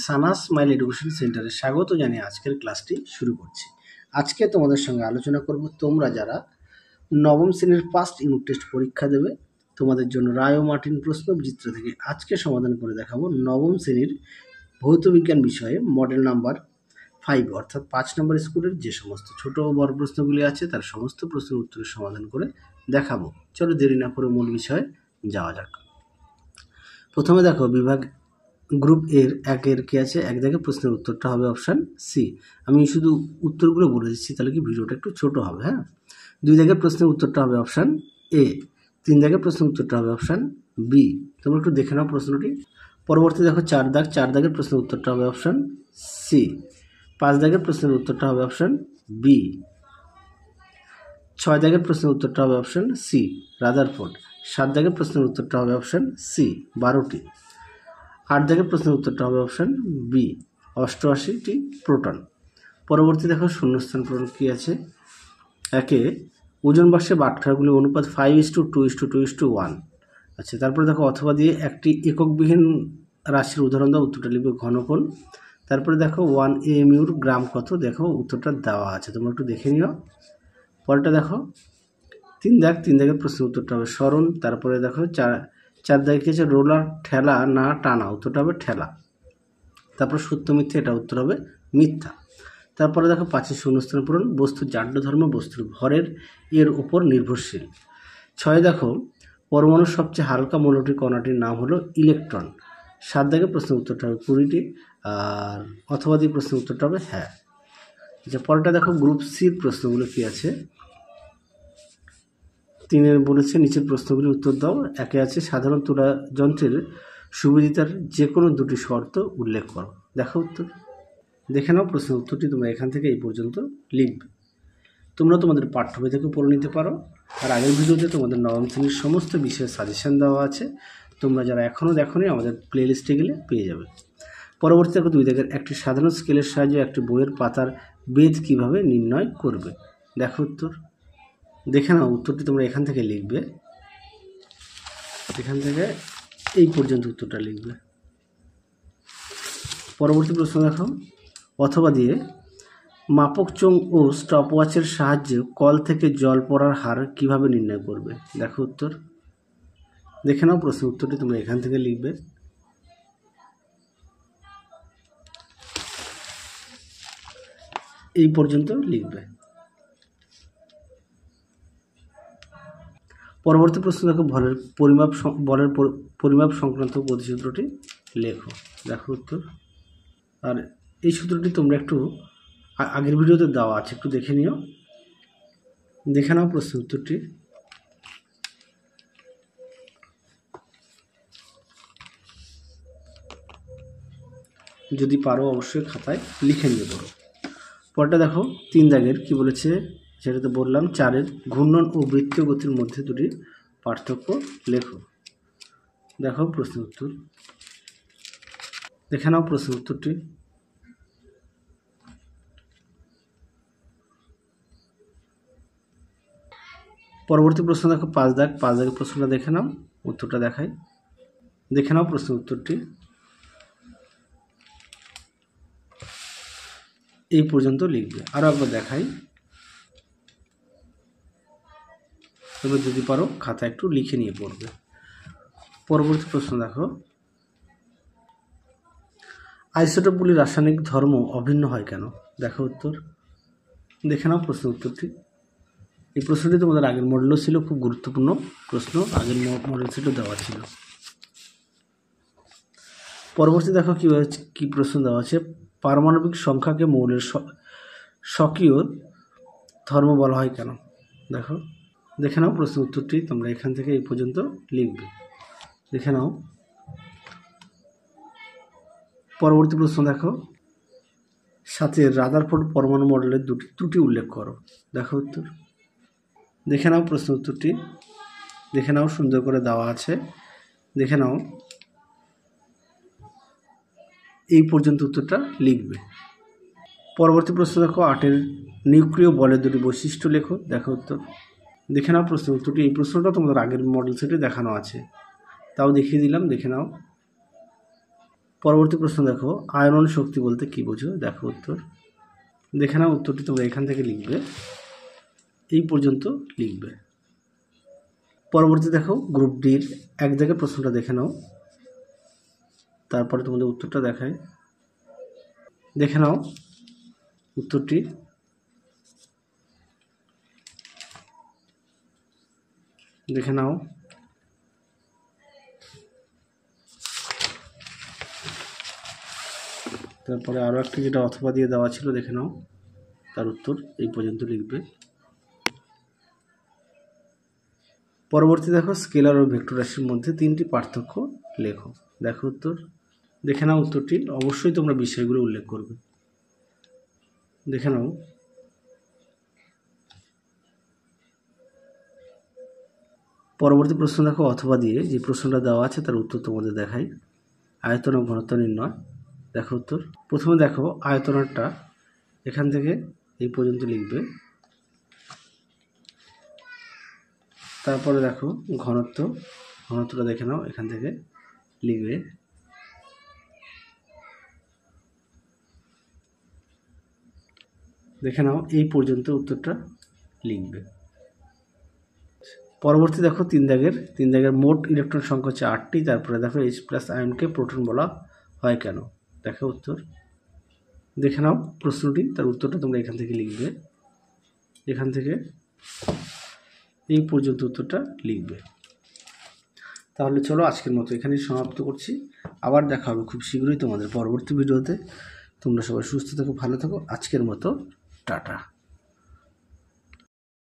Sana's smile education সেন্টারে স্বাগত জানিয়ে আজকের ক্লাসটি শুরু করছি। আজকে তোমাদের সঙ্গে আলোচনা করব তোমরা যারা নবম শ্রেণীর ফার্স্ট ইউনিট টেস্ট পরীক্ষা দেবে তোমাদের জন্য রায় ও মার্টিন প্রশ্নবিচিত্র থেকে আজকে সমাধান করে দেখাবো নবম শ্রেণীর ভৌত বিজ্ঞান বিষয়ে মডেল নাম্বার 5 অর্থাৎ 5 নম্বর স্কুলের যে সমস্ত ছোট ও বড় প্রশ্নগুলি আছে তার সমস্ত প্রশ্নের উত্তরের সমাধান করে দেখাবো। চলো দেরি না করে মূল বিষয়ে যাওয়া যাক। প্রথমে দেখো বিভাগ গ্রুপ একের কি আছে, এক দাগে প্রশ্নের উত্তরটা হবে অপশান সি। আমি শুধু উত্তরগুলো বলে দিচ্ছি, তাহলে কি ভিডিওটা একটু ছোট হবে। হ্যাঁ, 2 দাগের প্রশ্নের উত্তরটা হবে অপশান এ, 3 দাগের প্রশ্নের উত্তরটা হবে অপশান বি। তোমরা একটু দেখে নাও প্রশ্নটি। পরবর্তী দেখো 4 দাগের প্রশ্নের উত্তরটা হবে অপশান সি। 5 দাগের প্রশ্নের উত্তরটা হবে অপশান বি। 6 দাগের প্রশ্নের উত্তরটা হবে অপশান সি রাদারফোর্ড। 7 দাগের প্রশ্নের উত্তরটা হবে অপশান সি 12টি। 8 দাগের প্রশ্নের উত্তরটা হবে অপশান বি 88টি প্রোটন। পরবর্তী দেখো শূন্যস্থান পূরণ কী আছে। একে ওজন বাক্সে বাটখারাগুলির অনুপাত 5:2:2:1। আচ্ছা, তারপরে দেখো অথবা দিয়ে একটি এককবিহীন রাশির উদাহরণ দাও, উত্তরটা লিখবে ঘনফল। তারপরে দেখো 1 AMUর গ্রাম কত, দেখো উত্তরটা দেওয়া আছে, তোমরা একটু দেখে নিও। পরেরটা দেখো 3 দাগের প্রশ্নের উত্তরটা হবে সরণ। তারপরে দেখো 4 দাগে কি আছে, রোলার ঠেলা না টানা, উত্তরটা হবে ঠেলা। তারপর সত্য মিথ্যা, এটা উত্তর হবে মিথ্যা। তারপরে দেখো 5 শূন্যস্থান পূরণ, বস্তুর জাড্য ধর্ম বস্তুর ভরের এর উপর নির্ভরশীল। 6 দেখো পরমাণুর সবচেয়ে হালকা মৌলটি কণাটির নাম হলো ইলেকট্রন। 7 দাগের প্রশ্নের উত্তরটা হবে 20টি, আর অথবা দিয়ে প্রশ্নের উত্তরটা হবে হ্যাঁ। আচ্ছা, পরেরটা দেখো গ্রুপ সির প্রশ্নগুলো কি আছে। 3 বলেছে নিচের প্রশ্নগুলি উত্তর দাও। একে আছে সাধারণ তুলা যন্ত্রের সুবিধার যে কোনো 2টি শর্ত উল্লেখ করো, দেখো উত্তর। দেখে নাও প্রশ্নের উত্তরটি তোমরা এখান থেকে এই পর্যন্ত লিখবে। তোমরা তোমাদের পাঠ্য বই থেকে পড়ে নিতে পারো, আর আগের ভিডিওতে তোমাদের নবম শ্রেণীর সমস্ত বিষয়ের সাজেশন দেওয়া আছে, তোমরা যারা এখনও দেখোনি আমাদের প্লে লিস্টে গেলে পেয়ে যাবে। পরবর্তী দেখো 2 দাগের একটি সাধারণ স্কেলের সাহায্যে একটি বইয়ের পাতার বেধ কিভাবে নির্ণয় করবে, দেখো উত্তর। দেখে নাও উত্তরটি তোমরা এখান থেকে লিখবে, এখান থেকে এই পর্যন্ত উত্তরটা লিখবে। পরবর্তী প্রশ্ন দেখো অথবা দিয়ে মাপক চোঙ ও স্টপওয়াচের সাহায্যে কল থেকে জল পড়ার হার কিভাবে নির্ণয় করবে, দেখো উত্তর। দেখে নাও প্রশ্নের উত্তরটি তোমরা এখান থেকে লিখবে। এই পর্যন্ত লিখবে। পরবর্তী প্রশ্ন দেখো বলের পরিমাপ সংক্রান্ত গতিসূত্রটি লেখো, দেখো উত্তর। আর এই সূত্রটি তোমরা একটু আগের ভিডিওতে দেওয়া আছে, একটু দেখে নিও। দেখে নাও প্রশ্ন উত্তরটি। যদি পারো অবশ্যই খাতায় লিখে নিয়ে পড়ো। পরটা দেখো 3 দাগের কি বলেছে, যেটা তো বললাম 4 ঘূর্ণন ও বৃত্তীয় গতির মধ্যে 2টি পার্থক্য লেখো, দেখো প্রশ্ন উত্তর। দেখে নাও প্রশ্ন উত্তরটি। পরবর্তী প্রশ্ন দেখো 5 দাগের প্রশ্নটা দেখে নাও, উত্তরটা দেখাই। দেখে নাও প্রশ্ন উত্তরটি। এই পর্যন্ত লিখবে। আরও একবার দেখাই, তবে যদি পারো খাতা একটু লিখে নিয়ে পড়বে। পরবর্তী প্রশ্ন দেখো আইসোটোপগুলির রাসায়নিক ধর্ম অভিন্ন হয় কেন, দেখো উত্তর। দেখে নাও প্রশ্ন উত্তরটি। এই প্রশ্নটি তোমাদের আগের মডেলও ছিল, খুব গুরুত্বপূর্ণ প্রশ্ন, আগের মডেল সেটও দেওয়া ছিল। পরবর্তী দেখো কি প্রশ্ন দেওয়া আছে, পারমাণবিক সংখ্যাকে মৌলের স্বকীয় ধর্ম বলা হয় কেন, দেখো। দেখে নাও প্রশ্ন উত্তরটি তোমরা এখান থেকে এই পর্যন্ত লিখবে, দেখে নাও। পরবর্তী প্রশ্ন দেখো সাথে রাদারফোর্ড পরমাণু মডেলের 2টি ত্রুটি উল্লেখ করো, দেখো উত্তর। দেখে নাও প্রশ্ন উত্তরটি। দেখে নাও, সুন্দর করে দেওয়া আছে, দেখে নাও। এই পর্যন্ত উত্তরটা লিখবে। পরবর্তী প্রশ্ন দেখো 8 নিউক্লিয় বলের 2টি বৈশিষ্ট্য লেখো, দেখো উত্তর। দেখে নাও প্রশ্ন উত্তরটি। এই প্রশ্নটা তোমাদের আগের মডেল সেটে দেখানো আছে, তাও দেখিয়ে দিলাম, দেখে নাও। পরবর্তী প্রশ্ন দেখো, আয়নন শক্তি বলতে কি বোঝো? দেখো উত্তর, দেখে নাও উত্তরটি তোমরা এখান থেকে লিখবে, এই পর্যন্ত লিখবে। পরবর্তী দেখো গ্রুপ ডির এক জায়গায় প্রশ্নটা দেখে নাও, তারপরে তোমাদের উত্তরটা দেখায়। দেখে নাও উত্তরটি, দেখে নাও। তারপরে আরও একটি যেটা অথবা দিয়ে দেওয়া ছিল, দেখে নাও, তার উত্তর এই পর্যন্ত লিখবে। পরবর্তী দেখো, স্কেলার ও ভেক্টর রাশির মধ্যে তিনটি পার্থক্য লেখো। দেখো উত্তর, দেখে নাও উত্তরটি, অবশ্যই তোমরা বিষয়গুলো উল্লেখ করবে। দেখে নাও। পরবর্তী প্রশ্ন দেখো, অথবা দিয়ে যে প্রশ্নটা দেওয়া আছে তার উত্তর তোমাদের দেখাই। আয়তন ও ঘনত্ব নির্ণয়। দেখো উত্তর, প্রথমে দেখো আয়তনটা এখান থেকে এই পর্যন্ত লিখবে, তারপরে দেখো ঘনত্বটা দেখে নাও, এখান থেকে লিখবে। দেখে নাও এই পর্যন্ত উত্তরটা লিখবে। পরবর্তী দেখো তিন দাগের মোট ইলেকট্রন সংখ্যা হচ্ছে 8টি। তারপরে দেখো H+ আয়নকে প্রোটন বলা হয় কেন? দেখো উত্তর, দেখে নাও প্রশ্নটি, তার উত্তরটা তোমরা এখান থেকে লিখবে, এখান থেকে এই পর্যন্ত উত্তরটা লিখবে। তাহলে চলো আজকের মতো এখানেই সমাপ্ত করছি, আবার দেখা হবে খুব শীঘ্রই তোমাদের পরবর্তী ভিডিওতে। তোমরা সবাই সুস্থ থাকো, ভালো থাকো। আজকের মতো টাটা।